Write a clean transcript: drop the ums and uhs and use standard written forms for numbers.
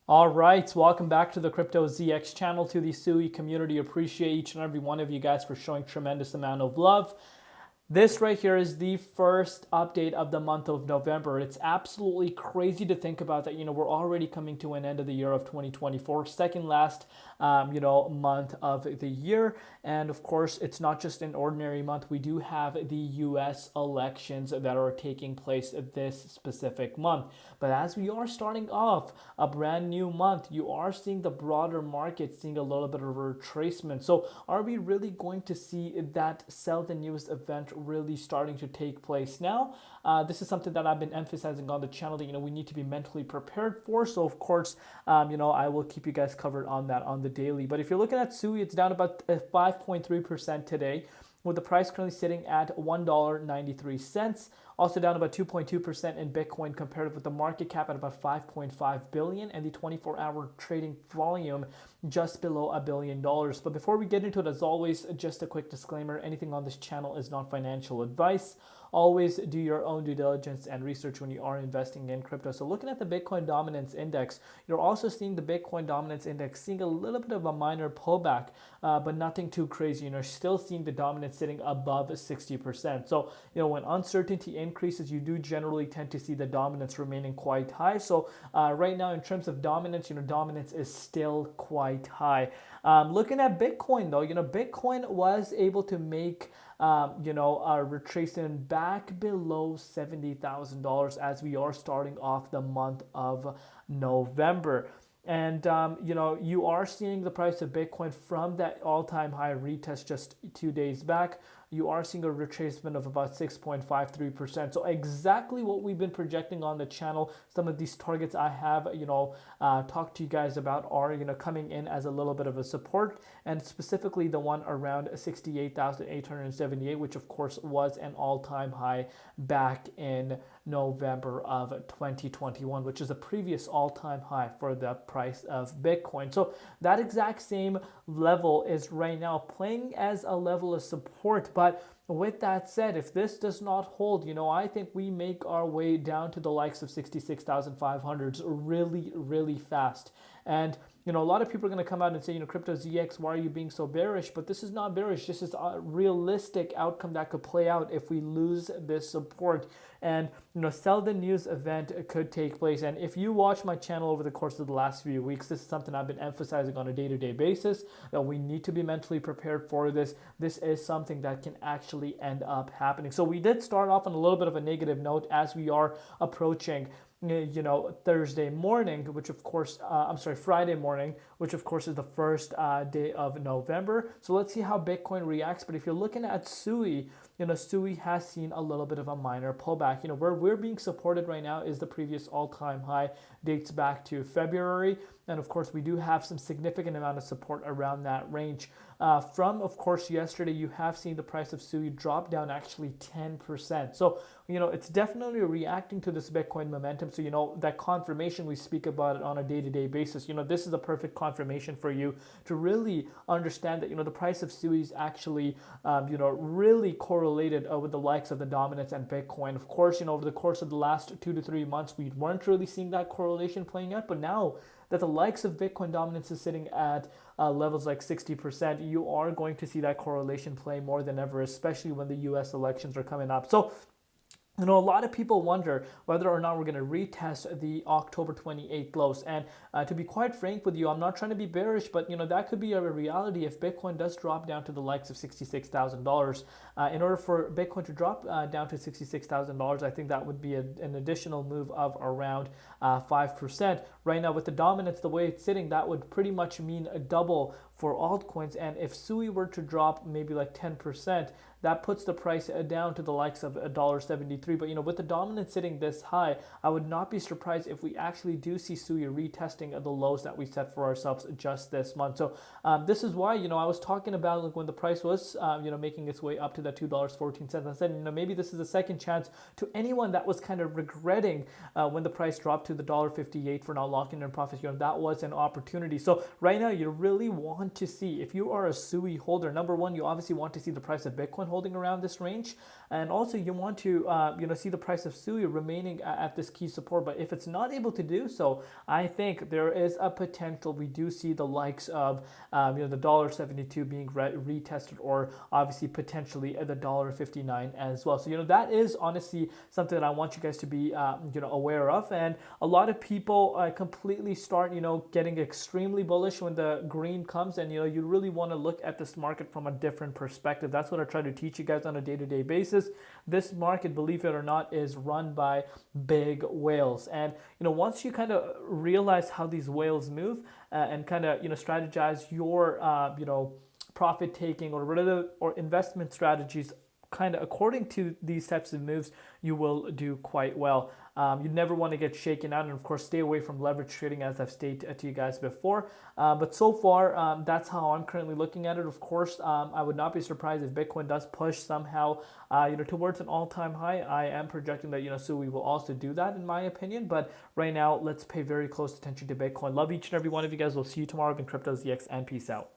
All right, welcome back to the Crypto ZX channel, to the SUI community. Appreciate each and every one of you guys for showing tremendous amount of love. This right here is the first update of the month of November. It's absolutely crazy to think about that. We're already coming to an end of the year of 2024, second last, month of the year. And of course, it's not just an ordinary month. We do have the US elections that are taking place this specific month. But as we are starting off a brand new month, you are seeing the broader market seeing a little bit of a retracement. So are we really going to see that sell the news event really starting to take place now? This is something that I've been emphasizing on the channel that we need to be mentally prepared for. So of course, I will keep you guys covered on that on the daily. But if you're looking at SUI, it's down about 5.3% today, with the price currently sitting at $1.93. Also down about 2.2% in Bitcoin, compared with the market cap at about 5.5 billion and the 24-hour trading volume just below $1 billion. But before we get into it, as always, just a quick disclaimer: anything on this channel is not financial advice. Always do your own due diligence and research when you are investing in crypto. So looking at the Bitcoin Dominance Index, you're also seeing the Bitcoin Dominance Index seeing a little bit of a minor pullback, but nothing too crazy. Still seeing the dominance sitting above 60%. So, when uncertainty increases, you do generally tend to see the dominance remaining quite high. So right now, in terms of dominance, dominance is still quite high. Looking at Bitcoin though, Bitcoin was able to make retracing back below $70,000 as we are starting off the month of November. And you are seeing the price of Bitcoin from that all-time high retest just 2 days back. You are seeing a retracement of about 6.53%. So exactly what we've been projecting on the channel. Some of these targets I have, talked to you guys about are, coming in as a little bit of a support, and specifically the one around 68,878, which of course was an all-time high back in November of 2021, which is a previous all-time high for the price of Bitcoin. So that exact same level is right now playing as a level of support. But with that said, if this does not hold, I think we make our way down to the likes of 66,500s really, really fast. And a lot of people are going to come out and say, Crypto ZX, why are you being so bearish? But this is not bearish. This is a realistic outcome that could play out if we lose this support. And, sell the news event could take place. And if you watch my channel over the course of the last few weeks, this is something I've been emphasizing on a day-to-day basis, that we need to be mentally prepared for this. This is something that can actually end up happening. So we did start off on a little bit of a negative note as we are approaching Thursday morning, which of course, Friday morning, which of course is the first day of November. So let's see how Bitcoin reacts. But if you're looking at SUI, SUI has seen a little bit of a minor pullback. Where we're being supported right now is the previous all-time high, dates back to February. And of course, we do have some significant amount of support around that range. From, of course, yesterday, you have seen the price of SUI drop down actually 10%. So, it's definitely reacting to this Bitcoin momentum. So, that confirmation, we speak about it on a day-to-day basis. This is a perfect confirmation for you to really understand that, the price of SUI is actually, really correlated with the likes of the dominance and Bitcoin. Of course, over the course of the last 2 to 3 months, we weren't really seeing that correlation playing out. But now that the likes of Bitcoin dominance is sitting at levels like 60%, you are going to see that correlation play more than ever, especially when the US elections are coming up. So, a lot of people wonder whether or not we're going to retest the October 28th lows. And to be quite frank with you, I'm not trying to be bearish, but that could be a reality if Bitcoin does drop down to the likes of $66,000. In order for Bitcoin to drop down to $66,000, I think that would be an additional move of around 5%. Right now, with the dominance, the way it's sitting, that would pretty much mean a double for altcoins. And if SUI were to drop maybe like 10%, that puts the price down to the likes of $1.73. But with the dominance sitting this high, I would not be surprised if we actually do see SUI retesting the lows that we set for ourselves just this month. So this is why I was talking about, like, when the price was making its way up to that $2.14. I said maybe this is a second chance to anyone that was kind of regretting when the price dropped to the $1.58 for not locking in profits. That was an opportunity. So right now you really want want to see, if you are a SUI holder, number one, you obviously want to see the price of Bitcoin holding around this range, and also you want to see the price of SUI remaining at this key support. But if it's not able to do so, I think there is a potential we do see the likes of the $1.72 being retested, or obviously potentially the $1.59 as well. So that is honestly something that I want you guys to be aware of. And a lot of people completely start getting extremely bullish when the green comes, and you really want to look at this market from a different perspective. That's what I try to teach you guys on a day-to-day basis. This market, believe it or not, is run by big whales, and once you kind of realize how these whales move and kind of strategize your profit taking or investment strategies kind of according to these types of moves, you will do quite well. You never want to get shaken out, and of course stay away from leverage trading, as I've stated to you guys before. But so far, that's how I'm currently looking at it. Of course, I would not be surprised if Bitcoin does push somehow towards an all-time high. I am projecting that SUI will also do that, in my opinion. But right now, let's pay very close attention to Bitcoin. Love each and every one of you guys. We'll see you tomorrow. I've been Crypto ZX, and peace out.